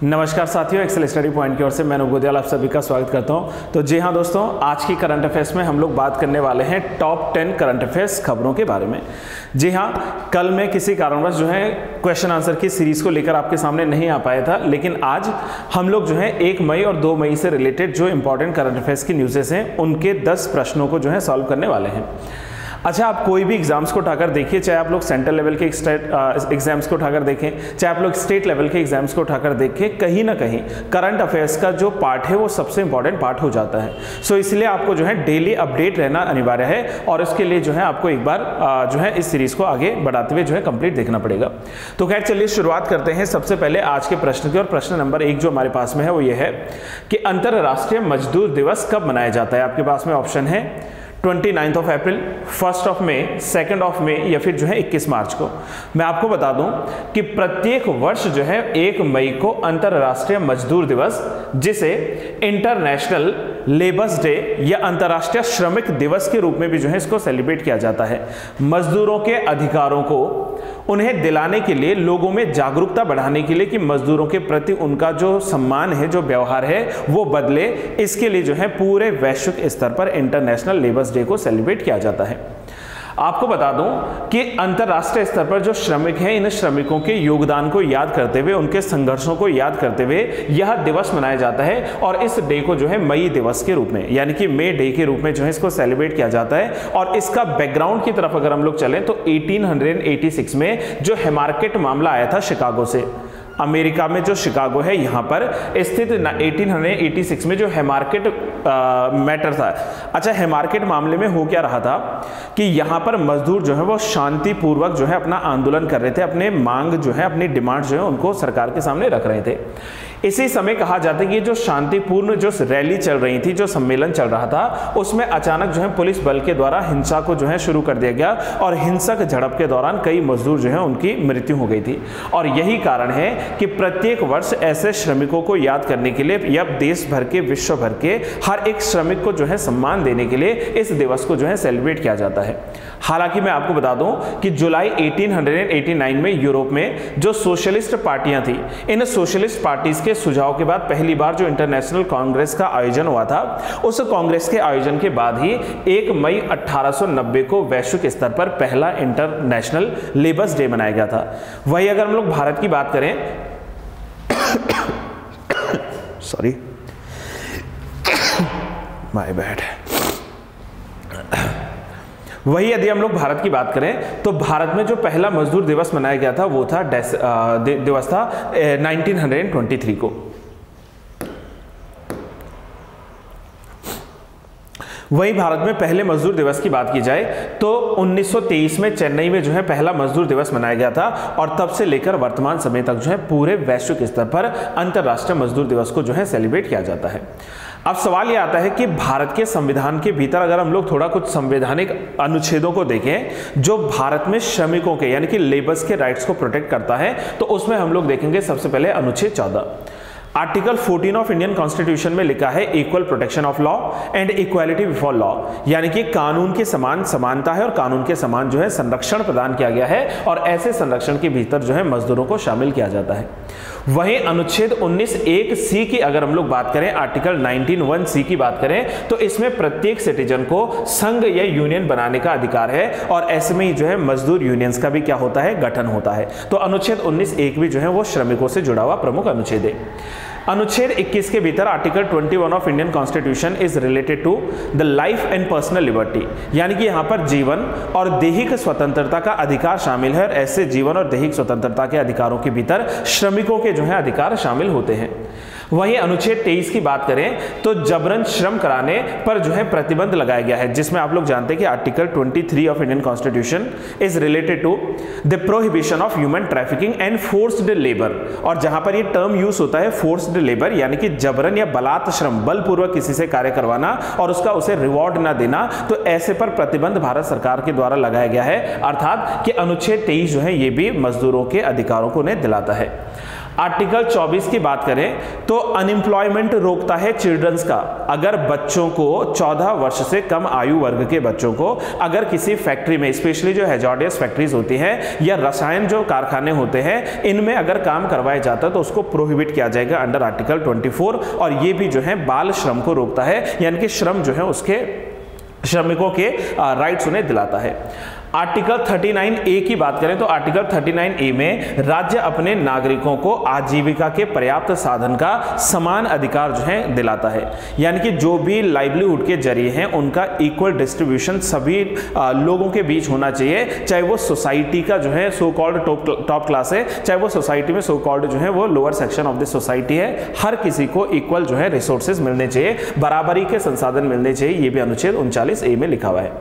नमस्कार साथियों, Excel study point की ओर से मैं अनूप गोदियाल आप सभी का स्वागत करता हूं। तो जी हाँ दोस्तों, आज की करंट अफेयर्स में हम लोग बात करने वाले हैं टॉप 10 करंट अफेयर्स खबरों के बारे में। जी हाँ, कल मैं किसी कारणवश जो है क्वेश्चन आंसर की सीरीज को लेकर आपके सामने नहीं आ पाया था, लेकिन आज हम लोग जो है 1 मई और 2 मई से रिलेटेड जो इंपॉर्टेंट करंट अफेयर्स की न्यूज़ेस हैं उनके 10 प्रश्नों को जो है सॉल्व करने वाले हैं। अच्छा, आप कोई भी एग्जाम्स को उठाकर देखिए, चाहे आप लोग सेंट्रल लेवल के एग्जाम्स को उठाकर देखें, चाहे आप लोग स्टेट लेवल के एग्जाम्स को उठाकर देखें, कहीं ना कहीं करंट अफेयर्स का जो पार्ट है वो सबसे इंपॉर्टेंट पार्ट हो जाता है। सो इसलिए आपको जो है डेली अपडेट रहना अनिवार्य है और उसके लिए जो है आपको एक बार जो है इस सीरीज को आगे बढ़ाते हुए जो है कंप्लीट देखना पड़ेगा। तो खैर चलिए शुरुआत करते हैं सबसे पहले आज के प्रश्न की। और प्रश्न नंबर 1 जो हमारे पास में है वो ये है कि अंतरराष्ट्रीय मजदूर दिवस कब मनाया जाता है। आपके पास में ऑप्शन है 29 ऑफ अप्रैल, 1 ऑफ मई, 2 ऑफ मई या फिर जो है 21 मार्च को। मैं आपको बता दूं कि प्रत्येक वर्ष जो है 1 मई को अंतरराष्ट्रीय मजदूर दिवस, जिसे इंटरनेशनल लेबर्स डे या अंतरराष्ट्रीय श्रमिक दिवस के रूप में भी जो है इसको सेलिब्रेट किया जाता है। मजदूरों के अधिकारों को उन्हें दिलाने के लिए, लोगों में जागरूकता बढ़ाने के लिए कि मजदूरों के प्रति उनका जो सम्मान है, जो व्यवहार है वो बदले, इसके लिए जो है पूरे वैश्विक स्तर पर इंटरनेशनल लेबर्स डे को सेलिब्रेट किया जाता है। आपको बता दूं कि अंतरराष्ट्रीय स्तर पर जो श्रमिक हैं, इन श्रमिकों के योगदान को याद करते हुए, उनके संघर्षों को याद करते हुए यह दिवस मनाया जाता है और इस डे को जो है मई दिवस के रूप में, यानी कि मे डे के रूप में जो है इसको सेलिब्रेट किया जाता है। और इसका बैकग्राउंड की तरफ अगर हम लोग चलें तो 1886 में जो हैमार्केट मामला आया था शिकागो से, अमेरिका में जो शिकागो है यहाँ पर स्थित 1886 में जो हैमार्केट मैटर था। अच्छा, हैमार्केट मामले में हो क्या रहा था कि यहाँ पर मजदूर जो है वो शांतिपूर्वक जो है अपना आंदोलन कर रहे थे, अपने मांग जो है, अपनी डिमांड जो है उनको सरकार के सामने रख रहे थे। इसी समय कहा जाता है कि जो शांतिपूर्ण जो रैली चल रही थी, जो सम्मेलन चल रहा था, उसमें अचानक जो है पुलिस बल के द्वारा हिंसा को जो है शुरू कर दिया गया और हिंसक झड़प के दौरान कई मजदूर जो है उनकी मृत्यु हो गई थी। और यही कारण है कि प्रत्येक वर्ष ऐसे श्रमिकों को याद करने के लिए या देश भर के, विश्व भर के हर एक श्रमिक को जो है सम्मान देने के लिए इस दिवस को जो है सेलिब्रेट किया जाता है। हालांकि मैं आपको बता दूं कि जुलाई 1889 में यूरोप में जो सोशलिस्ट पार्टियां थी, इन सोशलिस्ट पार्टीज के सुझाव के बाद पहली बार जो इंटरनेशनल कांग्रेस का आयोजन हुआ था, उस कांग्रेस के आयोजन के बाद ही 1 मई 1890 को वैश्विक स्तर पर पहला इंटरनेशनल लेबर्स डे मनाया गया था। वही अगर हम लोग भारत की बात करें, सॉरी माय बैड, वही यदि हम लोग भारत की बात करें तो भारत में जो पहला मजदूर दिवस मनाया गया था वो था दिवस था 1923 को। वही भारत में पहले मजदूर दिवस की बात की जाए तो 1923 में चेन्नई में जो है पहला मजदूर दिवस मनाया गया था और तब से लेकर वर्तमान समय तक जो है पूरे वैश्विक स्तर पर अंतरराष्ट्रीय मजदूर दिवस को जो है सेलिब्रेट किया जाता है। अब सवाल ये आता है कि भारत के संविधान के भीतर अगर हम लोग थोड़ा कुछ संवैधानिक अनुच्छेदों को देखें जो भारत में श्रमिकों के यानी कि लेबर्स के राइट्स को प्रोटेक्ट करता है, तो उसमें हम लोग देखेंगे सबसे पहले अनुच्छेद 14। आर्टिकल 14 ऑफ इंडियन कॉन्स्टिट्यूशन में लिखा है equal protection of law and equality before law, यानी कि कानून के समान समानता है और कानून के समान जो है संरक्षण प्रदान किया गया है और ऐसे संरक्षण के भीतर जो है मजदूरों को शामिल किया जाता है। वहीं अनुच्छेद 19(1)(c) की अगर हम लोग बात करें, आर्टिकल 19(1)(c) की बात करें तो इसमें प्रत्येक सिटीजन को संघ या यूनियन बनाने का अधिकार है और ऐसे में ही जो है मजदूर यूनियंस का भी क्या होता है, गठन होता है। तो अनुच्छेद 19(1) भी जो है वो श्रमिकों से जुड़ा हुआ प्रमुख अनुच्छेद है। अनुच्छेद 21 के भीतर article 21 of Indian constitution is related to the life and personal liberty, यानी कि यहाँ पर जीवन और दैहिक स्वतंत्रता का अधिकार शामिल है और ऐसे जीवन और दैहिक स्वतंत्रता के अधिकारों के भीतर श्रमिकों के जो है अधिकार शामिल होते हैं। वहीं अनुच्छेद 23 की बात करें तो जबरन श्रम कराने पर जो है प्रतिबंध लगाया गया है, जिसमें आप लोग जानते हैं कि article 23 of Indian constitution is related to the prohibition of human trafficking and forced labour. और जहां पर ये टर्म यूज होता है फोर्स्ड लेबर, यानी कि जबरन या बलात् श्रम, बलपूर्वक किसी से कार्य करवाना और उसका उसे रिवॉर्ड ना देना, तो ऐसे पर प्रतिबंध भारत सरकार के द्वारा लगाया गया है। अर्थात कि अनुच्छेद 23 जो है ये भी मजदूरों के अधिकारों को उन्हें दिलाता है। आर्टिकल 24 की बात करें तो अनएम्प्लॉयमेंट रोकता है चिल्ड्रंस का। अगर बच्चों को 14 वर्ष से कम आयु वर्ग के बच्चों को अगर किसी फैक्ट्री में, स्पेशली जो हैजार्डियस फैक्ट्रीज होती हैं या रसायन जो कारखाने होते हैं, इनमें अगर काम करवाया जाता है तो उसको प्रोहिबिट किया जाएगा अंडर आर्टिकल 24। और ये भी जो है बाल श्रम को रोकता है, यानी कि श्रम जो है उसके श्रमिकों के राइट्स उन्हें दिलाता है। आर्टिकल 39A की बात करें तो आर्टिकल 39A में राज्य अपने नागरिकों को आजीविका के पर्याप्त साधन का समान अधिकार जो है दिलाता है, यानी कि जो भी लाइवलीहुड के जरिए हैं उनका इक्वल डिस्ट्रीब्यूशन सभी लोगों के बीच होना चाहिए, चाहे वो सोसाइटी का जो है सो कॉल्ड टॉप क्लास है, चाहे वो सोसाइटी में सो कॉल्ड जो है वो lower section of the society है। हर किसी को इक्वल जो है रिसोर्सेज मिलने चाहिए, बराबरी के संसाधन मिलने चाहिए। ये भी अनुच्छेद 39A में लिखा हुआ है।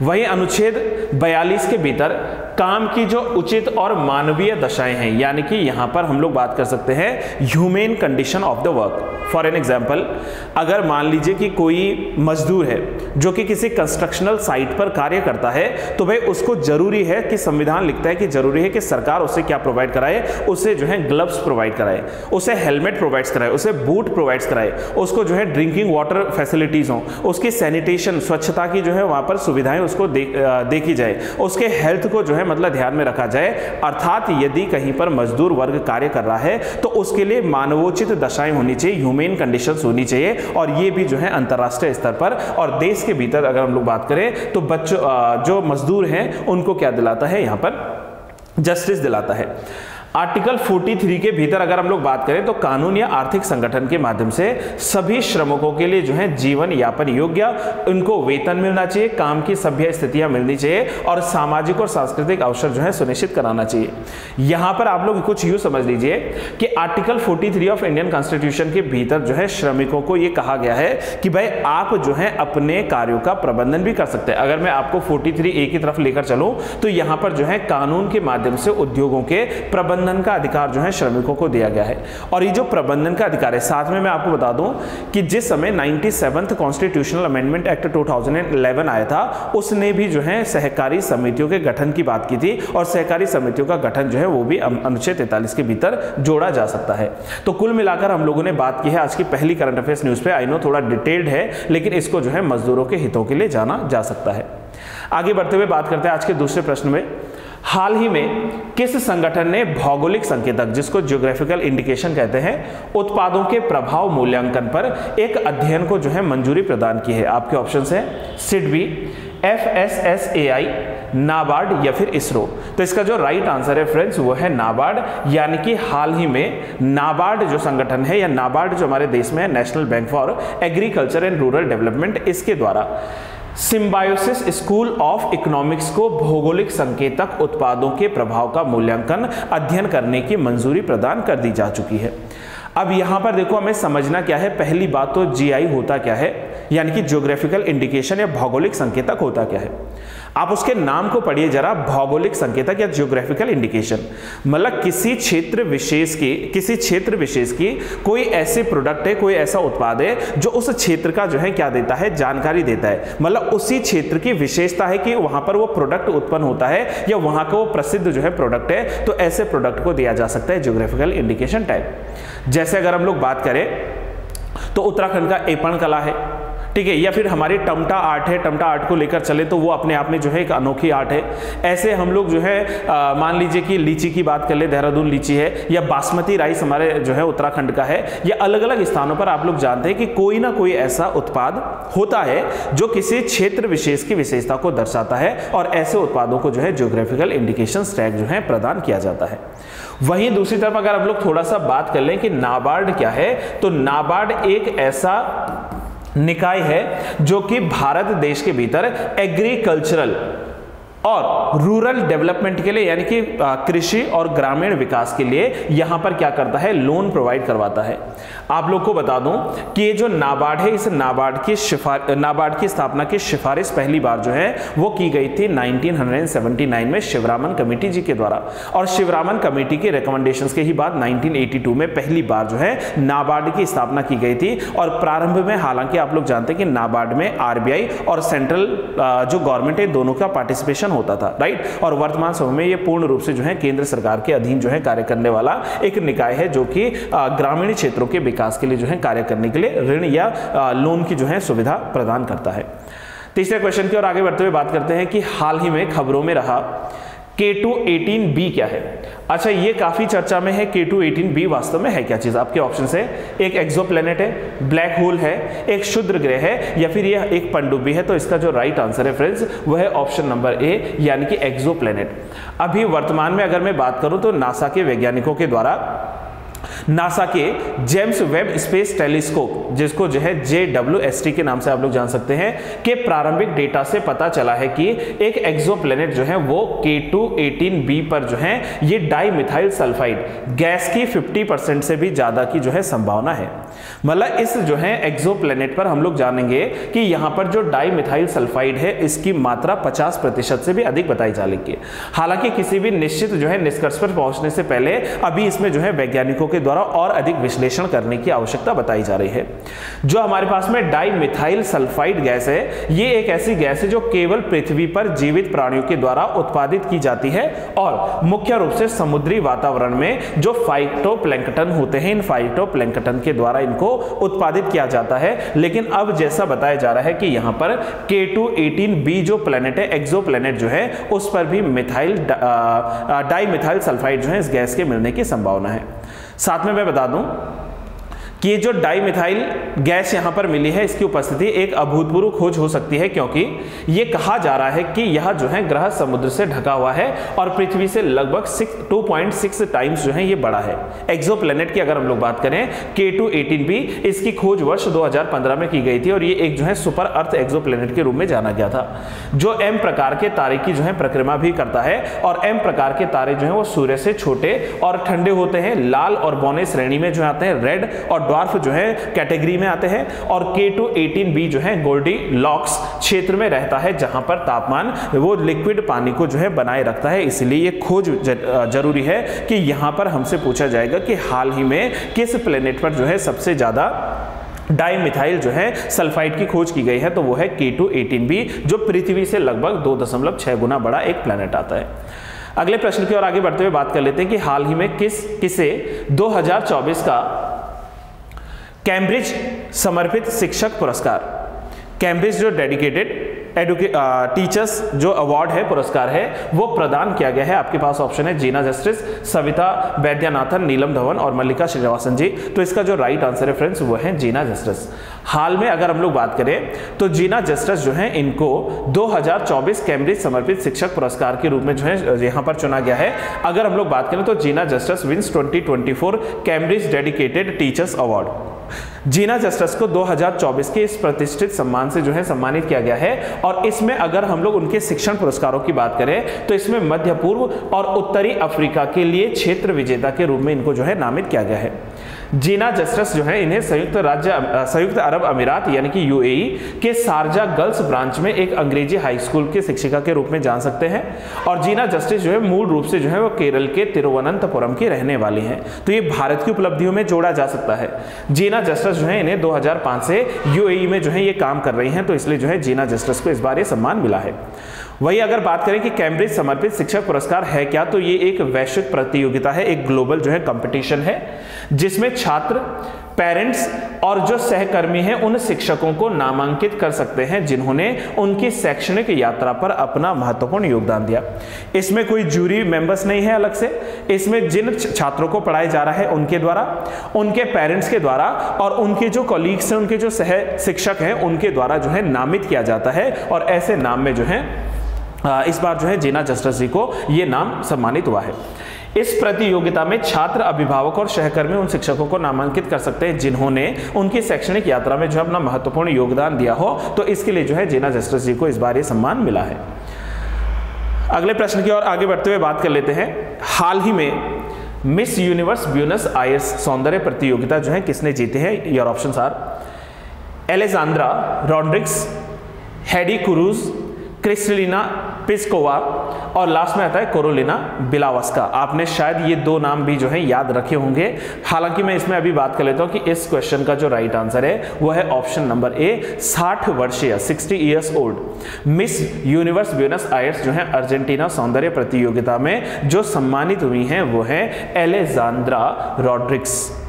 वहीं अनुच्छेद 42 के भीतर काम की जो उचित और मानवीय दशाएं हैं, यानी कि यहां पर हम लोग बात कर सकते हैं human condition of the work. For an example, अगर मान लीजिए कि कोई मजदूर है जो कि किसी कंस्ट्रक्शनल साइट पर कार्य करता है, तो भाई उसको जरूरी है कि संविधान लिखता है कि जरूरी है कि सरकार उसे क्या प्रोवाइड कराए, उसे जो है ग्लव्स प्रोवाइड कराए, उसे हेलमेट प्रोवाइड कराए, उसे बूट प्रोवाइड कराए, उसको जो है ड्रिंकिंग वाटर फैसिलिटीज हो, उसकी सैनिटेशन स्वच्छता की जो है वहां पर सुविधाएं उसको देखी जाए, उसके हेल्थ को जो है मतलब ध्यान में रखा जाए। अर्थात यदि कहीं पर मजदूर वर्ग कार्य कर रहा है तो उसके लिए मानवोचित दशाएं होनी चाहिए, ह्यूमन कंडीशंस होनी चाहिए। और ये भी जो है अंतरराष्ट्रीय स्तर पर और देश के भीतर अगर हम लोग बात करें तो बच्चों जो मजदूर हैं उनको क्या दिलाता है, यहां पर जस्टिस दिलाता है। आर्टिकल 43 के भीतर अगर हम लोग बात करें तो कानून या आर्थिक संगठन के माध्यम से सभी श्रमिकों के लिए जो है जीवन यापन योग्य, उनको वेतन मिलना चाहिए, काम की सभ्य स्थितियां मिलनी चाहिए और सामाजिक और सांस्कृतिक अवसर जो है सुनिश्चित कराना चाहिए। यहां पर आप लोग कुछ यूं समझ लीजिए कि आर्टिकल 43 ऑफ इंडियन कॉन्स्टिट्यूशन के भीतर जो है श्रमिकों को यह कहा गया है कि भाई आप जो है अपने कार्यों का प्रबंधन भी कर सकते हैं। अगर मैं आपको 43A की तरफ लेकर चलूं तो यहां पर जो है कानून के माध्यम से उद्योगों के प्रबंधन का अधिकार जो है श्रमिकों को दिया गया है। और ये जो प्रबंधन का अधिकार है, साथ में मैं आपको बता दूं कि जिस समय 97th कॉन्स्टिट्यूशनल अमेंडमेंट एक्ट 2011 आया था, उसने भी जो है सहकारी समितियों के गठन की बात की थी और सहकारी समितियों का गठन जो है वो भी अनुच्छेद 43 के भीतर जोड़ा जा सकता है। तो कुल मिलाकर हम लोगों ने बात की है आज की पहली करंट अफेयर्स न्यूज पे। आई नो थोड़ा डिटेल्ड है, लेकिन इसको जो है मजदूरों के हितों के लिए जाना जा सकता है। आगे बढ़ते हुए बात करते हैं आज के दूसरे प्रश्न में। हाल ही में किस संगठन ने भौगोलिक संकेतक, जिसको ज्योग्राफिकल इंडिकेशन कहते हैं, उत्पादों के प्रभाव मूल्यांकन पर एक अध्ययन को जो है मंजूरी प्रदान की है? आपके ऑप्शंस हैं सिडबी, FSSAI, नाबार्ड या फिर इसरो। तो इसका जो राइट आंसर है फ्रेंड्स वो है नाबार्ड, यानी कि हाल ही में नाबार्ड जो संगठन है या नाबार्ड जो हमारे देश में है, national bank for agriculture and rural development, इसके द्वारा सिम्बायोसिस स्कूल ऑफ इकोनॉमिक्स को भौगोलिक संकेतक उत्पादों के प्रभाव का मूल्यांकन अध्ययन करने की मंजूरी प्रदान कर दी जा चुकी है। अब यहां पर देखो हमें समझना क्या है। पहली बात तो जीआई होता क्या है, यानी कि ज्योग्राफिकल इंडिकेशन या भौगोलिक संकेतक होता क्या है। आप उसके नाम को पढ़िए जरा, भौगोलिक संकेतक या ज्योग्राफिकल इंडिकेशन मतलब किसी क्षेत्र विशेष की कोई ऐसे प्रोडक्ट है, कोई ऐसा उत्पाद है जो उस क्षेत्र का जो है क्या देता है, जानकारी देता है। मतलब उसी क्षेत्र की विशेषता है कि वहां पर वो प्रोडक्ट उत्पन्न होता है या वहां का वो प्रसिद्ध जो है प्रोडक्ट है, तो ऐसे प्रोडक्ट को दिया जा सकता है ज्योग्राफिकल इंडिकेशन टाइप। जैसे अगर हम लोग बात करें तो उत्तराखंड का एपण कला है, ठीक है, या फिर हमारी टमटा आर्ट है, टमटा आर्ट को लेकर चले तो वो अपने आप में जो है एक अनोखी आर्ट है। ऐसे हम लोग जो है मान लीजिए कि लीची की बात कर ले, देहरादून लीची है, या बासमती राइस हमारे जो है उत्तराखंड का है। या अलग अलग स्थानों पर आप लोग जानते हैं कि कोई ना कोई ऐसा उत्पाद होता है जो किसी क्षेत्र विशेष की विशेषता को दर्शाता है और ऐसे उत्पादों को जो है ज्योग्राफिकल इंडिकेशन टैग जो है प्रदान किया जाता है। वहीं दूसरी तरफ अगर हम लोग थोड़ा सा बात कर लें कि नाबार्ड क्या है, तो नाबार्ड एक ऐसा निकाय है जो कि भारत देश के भीतर एग्रीकल्चरल और रूरल डेवलपमेंट के लिए, यानी कि कृषि और ग्रामीण विकास के लिए यहां पर क्या करता है, लोन प्रोवाइड करवाता है। आप लोग को बता दूं कि ये जो नाबार्ड है, इस नाबार्ड की स्थापना की सिफारिश पहली बार जो है वो की गई थी 1979 में शिवरामन कमेटी जी के द्वारा, और शिवरामन कमेटी के रिकमेंडेशंस के ही बाद 1982 में पहली बार जो है नाबार्ड की स्थापना की गई थी। और प्रारंभ में हालांकि आप लोग जानते हैं कि नाबार्ड में आरबीआई और सेंट्रल जो गवर्नमेंट है दोनों का पार्टिसिपेशन होता था, राइट। और वर्तमान समय में ये पूर्ण रूप से जो है केंद्र सरकार के अधीन जो है कार्य करने वाला एक निकाय है, जो कि ग्रामीण क्षेत्रों के विकास के लिए जो है कार्य करने के लिए ऋण या लोन की जो है सुविधा प्रदान करता है। तीसरे क्वेश्चन की ओर आगे बढ़ते हुए बात करते हैं कि हाल ही में खबरों में रहा K2-18b क्या है। अच्छा, ये काफी चर्चा में है। K2-18b वास्तव में है क्या चीज? आपके ऑप्शन है, एक एक्सोप्लैनेट है, ब्लैक होल है, एक क्षुद्र ग्रह है, या फिर यह एक पनडुब्बी है। तो इसका जो राइट आंसर है फ्रेंड्स वह है ऑप्शन नंबर ए, यानी कि एक्सोप्लैनेट। अभी वर्तमान में अगर मैं बात करूं तो नासा के वैज्ञानिकों के द्वारा नासा के जेम्स वेब स्पेस टेलीस्कोप, जिसको जो है JWST के नाम से आप लोग जान सकते हैं, के प्रारंभिक डेटा से पता चला है कि एक एक्सोप्लैनेट जो है वो K2-18b पर जो है ये डाइमिथाइल सल्फाइड गैस की 50% से भी ज्यादा की जो है संभावना है। मतलब इस जो है एक्सोप्लैनेट पर हम लोग जानेंगे कि यहां पर जो डाइमिथाइल सल्फाइड है इसकी मात्रा 50% से भी अधिक बताई जा रही है। हालांकि किसी भी निश्चित जो है निष्कर्ष पर पहुंचने से पहले अभी इसमें जो है वैज्ञानिकों के द्वारा और अधिक विश्लेषण करने की आवश्यकता बताई जा रही है। जो हमारे पास में डाइमिथाइल सल्फाइड गैस है, ये एक ऐसी गैस है जो केवल पृथ्वी पर जीवित प्राणियों के द्वारा उत्पादित की जाती है और मुख्य रूप से समुद्री वातावरण में जो फाइटोप्लैंक्टन होते हैं, इन फाइटोप्लैंक्टन के द्वारा इनको उत्पादित किया जाता है। लेकिन अब जैसा बताया जा रहा है कि यहां पर K2-18b जो प्लैनेट है, एक्सोप्लैनेट जो है, उस पर भी डाइमिथाइल सल्फाइड जो है इस गैस के मिलने की संभावना है। साथ में मैं बता दूं कि ये जो डाइमिथाइल गैस यहां पर मिली है, इसकी उपस्थिति एक अभूतपूर्व खोज हो सकती है, क्योंकि ये कहा जा रहा है कि यह जो है ग्रह समुद्र से ढका हुआ है और पृथ्वी से लगभग 2.6 टाइम्स जो है ये बड़ा है। एक्सोप्लैनेट की अगर हम लोग बात करें K2-18b, इसकी खोज वर्ष 2015 में की गई थी और ये एक जो है सुपर अर्थ एक्सोप्लैनेट के रूप में जाना गया था, जो M प्रकार के तारे की जो है परिक्रमा भी करता है। और M प्रकार के तारे जो है वो सूर्य से छोटे और ठंडे होते हैं, लाल और बौने श्रेणी में जो आते हैं, रेड और ड्वार्फ जो है कैटेगरी में आते हैं। और K2-18b जो है गोल्डीलॉक्स क्षेत्र में रहता है, जहां पर तापमान वो लिक्विड पानी को जो है बनाए रखता है। इसलिए ये खोज जरूरी है कि यहां पर हमसे पूछा जाएगा कि हाल ही में किस प्लेनेट पर जो है सबसे ज्यादा डाइमिथाइल जो है सल्फाइड की खोज की गई है। तो वो है K2-18b, जो पृथ्वी से लगभग 2.6 गुना बड़ा एक प्लेनेट आता है। अगले प्रश्न की ओर आगे बढ़ते हुए बात कर लेते हैं कि हाल ही में किसे 2024 का कैम्ब्रिज समर्पित शिक्षक पुरस्कार, कैम्ब्रिज जो डेडिकेटेड टीचर्स जो अवार्ड है, पुरस्कार है, वो प्रदान किया गया है। आपके पास ऑप्शन है जीना जस्टिस, सविता वैद्यनाथन, नीलम धवन और मल्लिका श्रीनिवासन जी। तो इसका जो राइट आंसर है फ्रेंड्स वो है जीना जस्टिस। हाल में अगर हम लोग बात करें तो जीना जस्टिस जो है इनको 2024 कैम्ब्रिज समर्पित शिक्षक पुरस्कार के रूप में जो है यहां पर चुना गया है। अगर हम लोग बात करें तो Gina Justice wins 2024 Cambridge dedicated teachers award. Gina Justice को 2024 के इस प्रतिष्ठित सम्मान से जो है सम्मानित किया गया है। और इसमें अगर हम लोग उनके शिक्षण पुरस्कारों की बात करें तो इसमें मध्य पूर्व और उत्तरी अफ्रीका के लिए क्षेत्र विजेता के रूप में इनको जो है नामित किया गया है। जीना जस्टिस जो है इन्हें संयुक्त अरब अमीरात यानी कि UAE के शारजा गर्ल्स ब्रांच में एक अंग्रेजी हाई स्कूल के शिक्षिका के रूप में जान सकते हैं। और जीना जस्टिस जो है मूल रूप से जो है वो केरल के तिरुवनंतपुरम की रहने वाली हैं। तो ये भारत की उपलब्धियों में जोड़ा जा सकता है। जीना जस्टिस जो है इन्हें 2005 से UAE में जो है ये काम कर रही हैं, तो इसलिए जो है जीना जस्टिस को इस बार ये सम्मान मिला है। वही अगर बात करें कि कैम्ब्रिज समर्पित शिक्षक पुरस्कार है क्या, तो ये एक वैश्विक प्रतियोगिता है, एक ग्लोबल जो है कंपटीशन है, जिसमें छात्र, पेरेंट्स और जो सहकर्मी हैं उन शिक्षकों को नामांकित कर सकते हैं जिन्होंने उनकी शैक्षणिक यात्रा पर अपना महत्वपूर्ण योगदान दिया। इसमें कोई जूरी मेंबर्स नहीं है अलग से, इसमें जिन छात्रों को पढ़ाया जा रहा है उनके द्वारा, उनके पेरेंट्स के द्वारा और उनके जो कॉलीग्स हैं, उनके जो सह शिक्षक हैं उनके द्वारा जो है नामित किया जाता है। और ऐसे नाम में जो है इस बार जो है जीना जस्टिस जी को ये नाम सम्मानित हुआ है। इस प्रतियोगिता में छात्र, अभिभावक और सहकर्मी उन शिक्षकों को नामांकित कर सकते हैं जिन्होंने उनकी शैक्षणिक यात्रा में जो अपना महत्वपूर्ण योगदान दिया हो। तो इसके लिए जो है जीना जस्टिस जी को इस बार ये सम्मान मिला है। अगले प्रश्न की ओर आगे बढ़ते हुए बात कर लेते हैं। हाल ही में मिस यूनिवर्स ब्यूनस आयर्स सौंदर्य प्रतियोगिता जो है किसने जीती है? Your options are Alejandra Rodriguez, Heidi Cruz, Krystyna Pyszkova और लास्ट में आता है कोरोलिना बिलावस्का। आपने शायद ये दो नाम भी जो है याद रखे होंगे। हालांकि मैं इसमें अभी बात कर लेता हूं कि इस क्वेश्चन का जो राइट आंसर है वो है ऑप्शन नंबर ए, 60 वर्षीय 60 years old miss universe Buenos Aires जो है अर्जेंटीना सौंदर्य प्रतियोगिता में जो सम्मानित हुई हैं वो है एलेजांद्रा रॉड्रिग्स।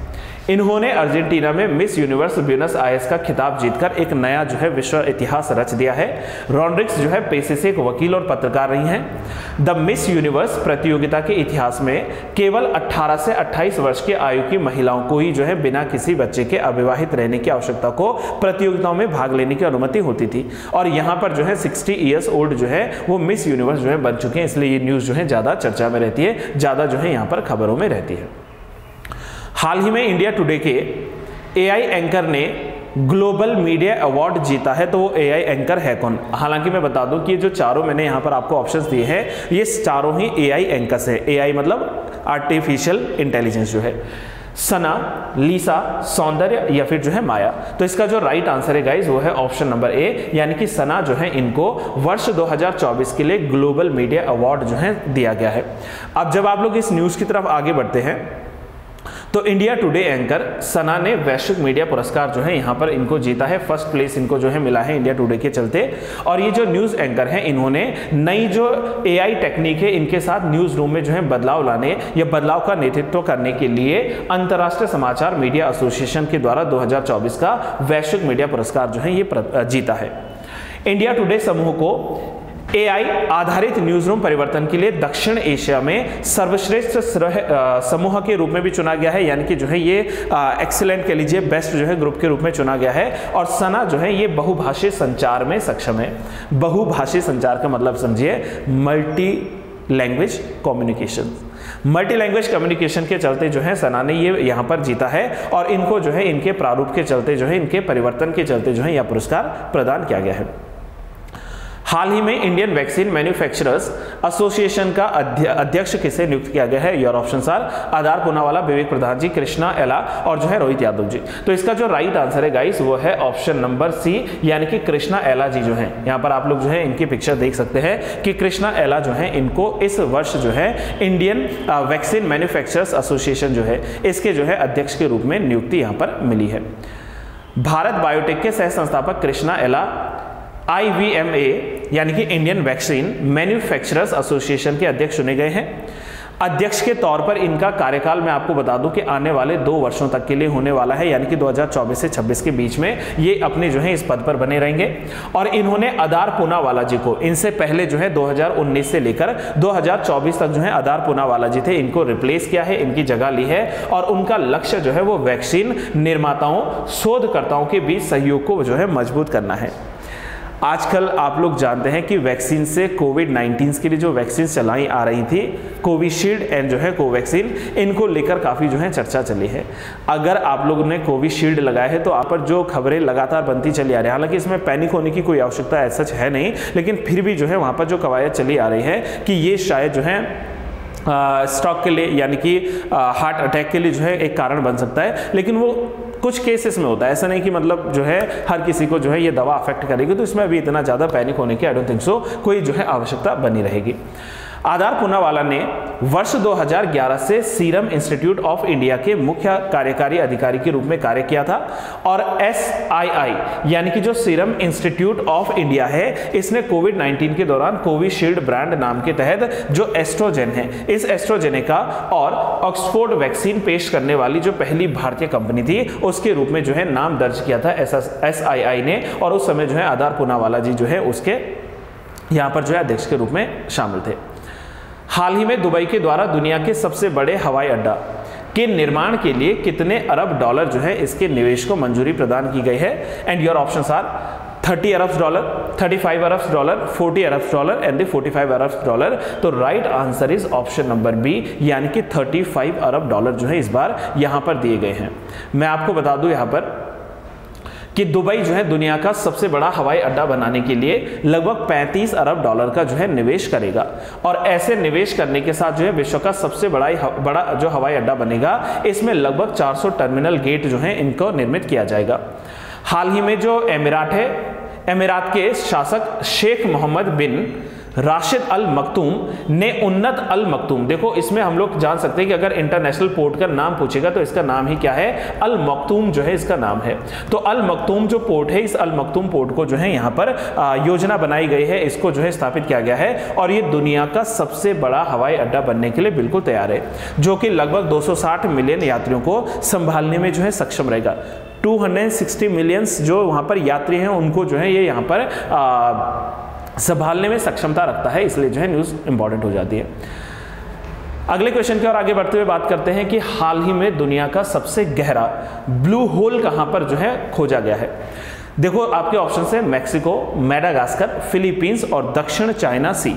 इन्होंने अर्जेंटीना में मिस यूनिवर्स ब्यूनस आयर्स का खिताब जीतकर एक नया जो है विश्व इतिहास रच दिया है। रॉड्रिग्स जो है पेशे से एक वकील और पत्रकार रही हैं। द मिस यूनिवर्स प्रतियोगिता के इतिहास में केवल 18 से 28 वर्ष की आयु की महिलाओं को ही जो है बिना किसी बच्चे के अविवाहित रहने की आवश्यकता को प्रतियोगिताओं में भाग लेने की अनुमति होती थी। और यहाँ पर जो है 60 ईयर्स ओल्ड जो है वो मिस यूनिवर्स जो है बन चुके हैं, इसलिए ये न्यूज़ जो है ज़्यादा चर्चा में रहती है, ज़्यादा जो है यहाँ पर खबरों में रहती है। हाल ही में इंडिया टुडे के एआई एंकर ने ग्लोबल मीडिया अवार्ड जीता है, तो वो एआई एंकर है कौन? हालांकि मैं बता दूं कि ये जो चारों मैंने यहाँ पर आपको ऑप्शंस दिए हैं ये चारों ही एआई एंकर्स है। एआई मतलब आर्टिफिशियल इंटेलिजेंस जो है। सना, लीसा, सौंदर्य या फिर जो है माया। तो इसका जो राइट आंसर है गाइज वो है ऑप्शन नंबर ए, यानी कि सना जो है इनको वर्ष 2024 के लिए ग्लोबल मीडिया अवार्ड जो है दिया गया है। अब जब आप लोग इस न्यूज़ की तरफ आगे बढ़ते हैं तो इंडिया टुडे एंकर सना ने वैश्विक मीडिया पुरस्कार जो है यहाँ पर इनको जीता है। फर्स्ट प्लेस इनको जो है मिला है इंडिया टुडे के चलते। और ये जो न्यूज़ एंकर हैं इन्होंने नई जो एआई टेक्निक है इनके साथ न्यूज़ रूम में जो है बदलाव लाने या बदलाव का नेतृत्व करने के लिए अंतर्राष्ट्रीय समाचार मीडिया एसोसिएशन के द्वारा 2024 का वैश्विक मीडिया पुरस्कार जो है ये जीता है। इंडिया टुडे समूह को एआई आधारित न्यूज रूम परिवर्तन के लिए दक्षिण एशिया में सर्वश्रेष्ठ समूह के रूप में भी चुना गया है, यानी कि जो है ये एक्सीलेंट कह लीजिए बेस्ट जो है ग्रुप के रूप में चुना गया है। और सना जो है ये बहुभाषी संचार में सक्षम है। बहुभाषी संचार का मतलब समझिए multi language communication. Multi language communication के चलते जो है सना ने ये यहाँ पर जीता है और इनको जो है इनके प्रारूप के चलते जो है इनके परिवर्तन के चलते जो है यह पुरस्कार प्रदान किया गया है। हाल ही में इंडियन वैक्सीन मैन्युफैक्चरर्स एसोसिएशन का अध्यक्ष किसे नियुक्त किया गया है? योर ऑप्शंस आर आधार पूनावाला, विवेक प्रधान जी, कृष्णा एला और जो है रोहित यादव जी। तो इसका जो राइट आंसर है गाइस वो है ऑप्शन नंबर सी, यानी कि कृष्णा एला जी जो है। यहाँ पर आप लोग जो है इनकी पिक्चर देख सकते हैं कि कृष्णा एला जो है इनको इस वर्ष जो है इंडियन वैक्सीन मैन्युफैक्चरर्स एसोसिएशन जो है इसके जो है अध्यक्ष के रूप में नियुक्ति यहाँ पर मिली है। भारत बायोटेक के सह संस्थापक कृष्णा एला IVMA यानी कि इंडियन वैक्सीन मैन्युफैक्चरर्स एसोसिएशन के अध्यक्ष चुने गए हैं। अध्यक्ष के तौर पर इनका कार्यकाल मैं आपको बता दूं कि आने वाले 2 वर्षों तक के लिए होने वाला है, यानी कि 2024 से 26 के बीच में ये अपने जो है इस पद पर बने रहेंगे। और इन्होंने आधार पूनावाला जी को इनसे पहले जो है 2019 से लेकर 2024 तक जो है आधार पूनावाला जी थे, इनको रिप्लेस किया है, इनकी जगह ली है। और उनका लक्ष्य जो है वो वैक्सीन निर्माताओं शोधकर्ताओं के बीच सहयोग को जो है मजबूत करना है। आजकल आप लोग जानते हैं कि वैक्सीन से कोविड-19 के लिए जो वैक्सीन चलाई आ रही थी, कोविशील्ड एंड जो है कोवैक्सीन, इनको लेकर काफ़ी जो है चर्चा चली है। अगर आप लोगों ने कोविशील्ड लगाया है तो आप पर जो खबरें लगातार बनती चली आ रही है, हालांकि इसमें पैनिक होने की कोई आवश्यकता ऐसा सच है नहीं, लेकिन फिर भी जो है वहाँ पर जो कवायद चली आ रही है कि ये शायद जो है स्ट्रोक के लिए यानी कि हार्ट अटैक के लिए जो है एक कारण बन सकता है। लेकिन वो कुछ केसेस में होता है, ऐसा नहीं कि मतलब जो है हर किसी को जो है ये दवा अफेक्ट करेगी। तो इसमें अभी इतना ज़्यादा पैनिक होने की आई डोंट थिंक सो कोई जो है आवश्यकता बनी रहेगी। आधार पूनावाला ने वर्ष 2011 से सीरम इंस्टीट्यूट ऑफ इंडिया के मुख्य कार्यकारी अधिकारी के रूप में कार्य किया था। और SII यानी कि जो सीरम इंस्टीट्यूट ऑफ इंडिया है, इसने कोविड-19 के दौरान कोविशील्ड ब्रांड नाम के तहत जो एस्ट्रोजेन है, इस एस्ट्रोजेनेका और ऑक्सफोर्ड वैक्सीन पेश करने वाली जो पहली भारतीय कंपनी थी उसके रूप में जो है नाम दर्ज किया था SII ने। और उस समय जो है आधार पूनावाला जी जो है उसके यहाँ पर जो है अध्यक्ष के रूप में शामिल थे। हाल ही में दुबई के द्वारा दुनिया के सबसे बड़े हवाई अड्डा के निर्माण के लिए कितने अरब डॉलर जो है इसके निवेश को मंजूरी प्रदान की गई है? एंड योर ऑप्शंस आर 30 अरब डॉलर, 35 अरब डॉलर, 40 अरब डॉलर एंड 45 अरब डॉलर। तो right answer is option number B, यानी कि 35 अरब डॉलर जो है इस बार यहाँ पर दिए गए हैं। मैं आपको बता दूं यहाँ पर कि दुबई जो है दुनिया का सबसे बड़ा हवाई अड्डा बनाने के लिए लगभग 35 अरब डॉलर का जो है निवेश करेगा। और ऐसे निवेश करने के साथ जो है विश्व का सबसे बड़ा जो हवाई अड्डा बनेगा, इसमें लगभग 400 टर्मिनल गेट जो है इनको निर्मित किया जाएगा। हाल ही में जो एमिरात है, एमिरात के शासक शेख मोहम्मद बिन राशिद अल मखतूम ने उन्नत अल मखतूम, देखो इसमें हम लोग जान सकते हैं कि अगर इंटरनेशनल पोर्ट का नाम पूछेगा तो इसका नाम ही क्या है, अल मखतूम जो है इसका नाम है। तो अल मखतूम जो पोर्ट है, इस अल मखतूम पोर्ट को जो है यहाँ पर योजना बनाई गई है, इसको जो है स्थापित किया गया है और ये दुनिया का सबसे बड़ा हवाई अड्डा बनने के लिए बिल्कुल तैयार है, जो कि लगभग 260 मिलियन यात्रियों को संभालने में जो है सक्षम रहेगा। 260 मिलियंस जो वहाँ पर यात्री हैं उनको जो है ये यहाँ पर संभालने में सक्षमता रखता है, इसलिए जो है न्यूज़ इंपॉर्टेंट हो जाती है। अगले क्वेश्चन की ओर आगे बढ़ते हुए बात करते हैं कि हाल ही में दुनिया का सबसे गहरा ब्लू होल कहां पर जो है खोजा गया है। देखो आपके ऑप्शन है मैक्सिको, मेडागास्कर, फिलीपींस और दक्षिण चाइना सी।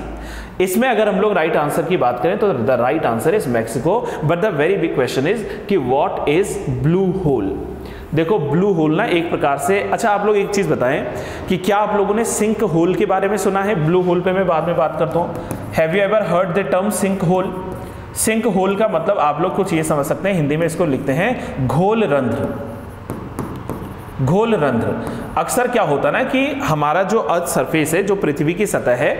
इसमें अगर हम लोग राइट आंसर की बात करें तो the right answer is Mexico, but the very big question is कि व्हाट इज ब्लू होल। देखो ब्लू होल ना एक प्रकार से, अच्छा आप लोग एक चीज बताएं कि क्या आप लोगों ने सिंक होल के बारे में सुना है? ब्लू होल पे मैं बाद में बात करता हूं। Have you ever heard the term sinkhole? Sinkhole का मतलब आप लोग कुछ ये समझ सकते हैं, हिंदी में इसको लिखते हैं घोल रंध्र। घोल रंध्र अक्सर क्या होता है ना कि हमारा जो अर्थ सरफेस है, जो पृथ्वी की सतह है,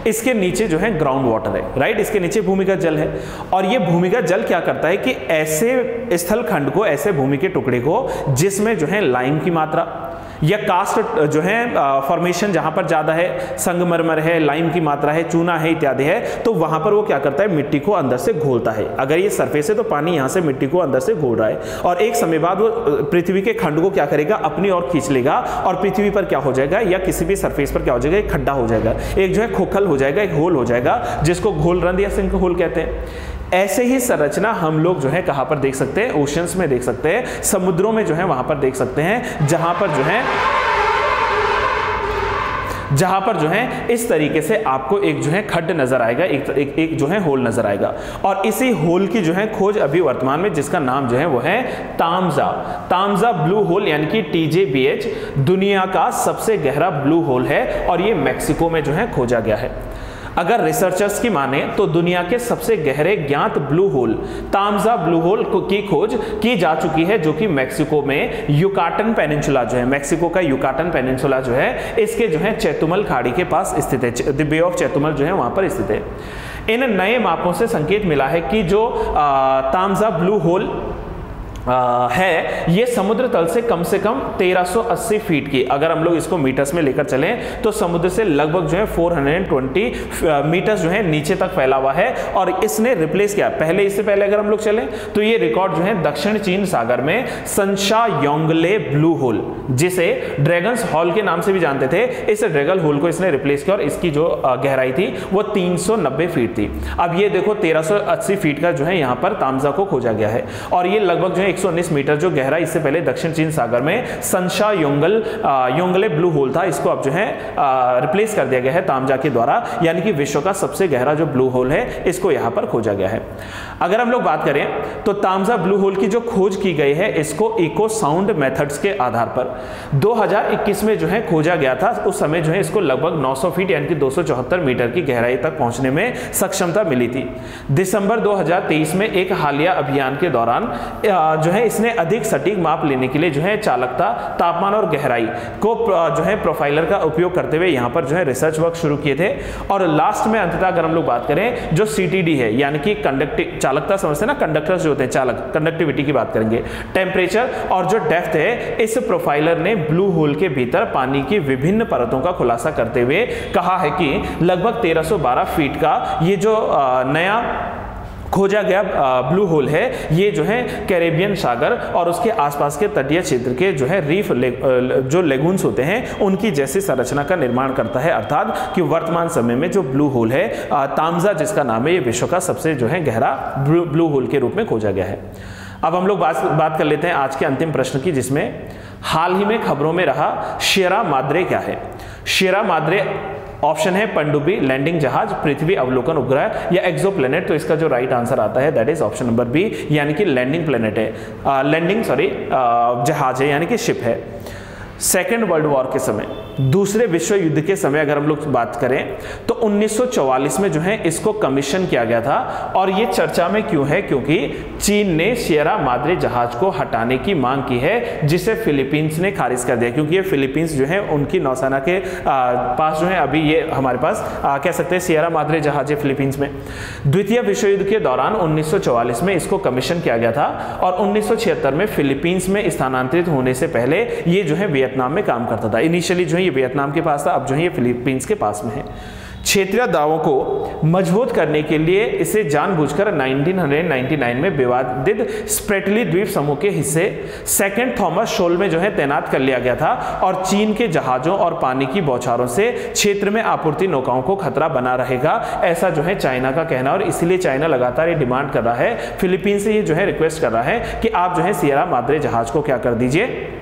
इसके नीचे जो है ग्राउंड वाटर है, राइट, इसके नीचे भूमिगत जल है और ये भूमिगत जल क्या करता है कि ऐसे स्थल खंड को, ऐसे भूमि के टुकड़े को जिसमें जो है लाइम की मात्रा या कास्ट जो है फॉर्मेशन जहां पर ज्यादा है, संगमरमर है, लाइम की मात्रा है, चूना है इत्यादि है, तो वहां पर वो क्या करता है मिट्टी को अंदर से घोलता है। अगर ये सरफेस है तो पानी यहां से मिट्टी को अंदर से घोल रहा है और एक समय बाद वो पृथ्वी के खंड को क्या करेगा, अपनी ओर खींच लेगा और पृथ्वी पर क्या हो जाएगा या किसी भी सरफेस पर क्या हो जाएगा, एक खड्डा हो जाएगा, एक जो है खोखल हो जाएगा, एक होल हो जाएगा, जिसको घोल रंध्र या सिंक होल कहते हैं। ऐसे ही संरचना हम लोग जो है कहां पर देख सकते हैं, ओशंस में देख सकते हैं, समुद्रों में जो है वहां पर देख सकते हैं, जहां पर जो है इस तरीके से आपको एक जो है खड्ड नजर आएगा, एक जो है होल नजर आएगा और इसी होल की जो है खोज अभी वर्तमान में, जिसका नाम जो है वो है तामजा ब्लू होल यानी कि TJBH, दुनिया का सबसे गहरा ब्लू होल है और ये मैक्सिको में जो है खोजा गया है। अगर रिसर्चर्स की माने तो दुनिया के सबसे गहरे ज्ञात ब्लू होल तामजा ब्लू होल की खोज की जा चुकी है, जो कि मैक्सिको में युकाटन पेनिनसुला जो है, मैक्सिको का युकाटन पेनिनसुला जो है, इसके जो है चैतुमल खाड़ी के पास स्थित है, द बे ऑफ चैतुमल जो है वहां पर स्थित है। इन नए मापों से संकेत मिला है कि जो तामजा ब्लू होल है ये समुद्र तल से कम 1380 फीट की, अगर हम लोग इसको मीटर्स में लेकर चलें तो समुद्र से लगभग जो है 420 मीटर्स जो है नीचे तक फैला हुआ है और इसने रिप्लेस किया, पहले इससे पहले अगर हम लोग चलें तो ये रिकॉर्ड जो है दक्षिण चीन सागर में संशा-योंगले ब्लू होल, जिसे ड्रैगन्स हॉल के नाम से भी जानते थे, इस ड्रैगन होल को इसने रिप्लेस किया और इसकी जो गहराई थी वो 390 फीट थी। अब ये देखो 1380 फीट का जो है यहाँ पर तामजा को खोजा गया है और ये लगभग जो है 119 मीटर जो गहरा इससे पहले दक्षिण चीन सागर में संशा-योंगले ब्लू होल था, इसको अब जो है रिप्लेस कर दिया गया है तामजा के द्वारा, यानी कि विश्व का सबसे गहरा जो ब्लू होल है इसको यहां पर खोजा गया है। अगर हम लोग बात करें तो तामजा ब्लू होल की जो खोज की गई है इसको इको साउंड मेथड्स के आधार पर 2021 में जो है खोजा गया था। उस समय जो है इसको लगभग 900 फीट यानी कि 274 मीटर की गहराई तक पहुंचने में सक्षमता मिली थी। दिसंबर 2023 में एक हालिया अभियान के दौरान जो है इसने अधिक सटीक माप लेने के लिए जो है चालकता, तापमान और गहराई को जो है प्रोफाइलर का उपयोग करते हुए यहाँ पर जो है रिसर्च वर्क शुरू किए थे और लास्ट में अंततः अगर हम लोग बात करें जो CTD है यानी कि चालकता समझते हैं ना, कंडक्टर्स जो होते हैं चालक, कंडक्टिविटी की बात करेंगे, टेम्परेचर और जो डेप्थ है, इस प्रोफाइलर ने ब्लू होल के भीतर पानी की विभिन्न परतों का खुलासा करते हुए कहा है कि लगभग 1312 फीट का ये जो नया खोजा गया ब्लू होल है ये जो है कैरेबियन सागर और उसके आसपास के तटीय क्षेत्र के जो है रीफ जो लेगून्स होते हैं उनकी जैसी संरचना का निर्माण करता है, अर्थात कि वर्तमान समय में जो ब्लू होल है तामजा जिसका नाम है, ये विश्व का सबसे जो है गहरा ब्लू होल के रूप में खोजा गया है। अब हम लोग बात कर लेते हैं आज के अंतिम प्रश्न की, जिसमें हाल ही में खबरों में रहा शियरा माद्रे क्या है। शियरा माद्रे ऑप्शन है पनडुब्बी, लैंडिंग जहाज, पृथ्वी अवलोकन उपग्रह या एक्सोप्लैनेट। तो इसका जो राइट आंसर आता है that is option number B, यानी कि लैंडिंग प्लेनेट है, जहाज है यानी कि शिप है। सेकेंड वर्ल्ड वॉर के समय, दूसरे विश्व युद्ध के समय अगर हम लोग बात करें तो 1944 में जो है इसको कमीशन किया गया था। और ये चर्चा में क्यों है? क्योंकि चीन ने सिएरा माद्रे जहाज को हटाने की मांग की है, जिसे फिलीपींस ने खारिज कर दिया, क्योंकि ये फिलीपींस जो है उनकी नौसेना के पास जो है अभी ये हमारे पास कह सकते हैं सिएरा माद्रे जहाज है फिलीपींस में। द्वितीय विश्व युद्ध के दौरान 1944 में इसको कमीशन किया गया था और 1976 में फिलीपींस में स्थानांतरित होने से पहले ये जो है वियतनाम में काम करता था। इनिशियली जो है ये वियतनाम के पास था, अब जो है ये फिलीपींस के पास में है। क्षेत्रीय दावों को मजबूत करने के लिए इसे जानबूझकर 1999 में विवादित स्प्रेटली द्वीप समूह के हिस्से सेकंड थॉमस शोल में जो है तैनात कर लिया गया था और चीन के जहाजों और पानी की बौछारों से क्षेत्र में आपूर्ति नौकाओं को खतरा बना रहेगा, ऐसा जो है चाइना का कहना। और इसलिए चाइना लगातार ये डिमांड कर रहा है, फिलीपींस से ये जो है रिक्वेस्ट कर रहा है कि आप जो है सिएरा माद्रे जहाज को क्या कर दीजिए,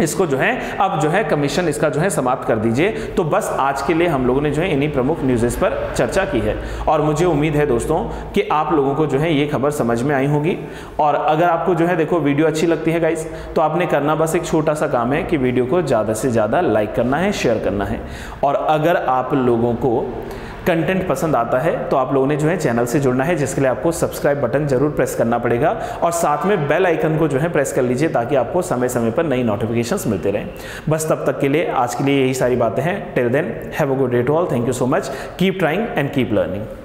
इसको जो है अब जो है कमीशन इसका जो है समाप्त कर दीजिए। तो बस आज के लिए हम लोगों ने जो है इन्हीं प्रमुख न्यूज़ पर चर्चा की है और मुझे उम्मीद है दोस्तों कि आप लोगों को जो है ये खबर समझ में आई होगी। और अगर आपको जो है देखो वीडियो अच्छी लगती है गाइस, तो आपने करना बस एक छोटा सा काम है कि वीडियो को ज़्यादा से ज़्यादा लाइक करना है, शेयर करना है। और अगर आप लोगों को कंटेंट पसंद आता है तो आप लोगों ने जो है चैनल से जुड़ना है, जिसके लिए आपको सब्सक्राइब बटन जरूर प्रेस करना पड़ेगा और साथ में बेल आइकन को जो है प्रेस कर लीजिए, ताकि आपको समय समय पर नई नोटिफिकेशंस मिलते रहें। बस तब तक के लिए आज के लिए यही सारी बातें हैं। Till then have a good day to all. Thank you so much. Keep trying and keep learning.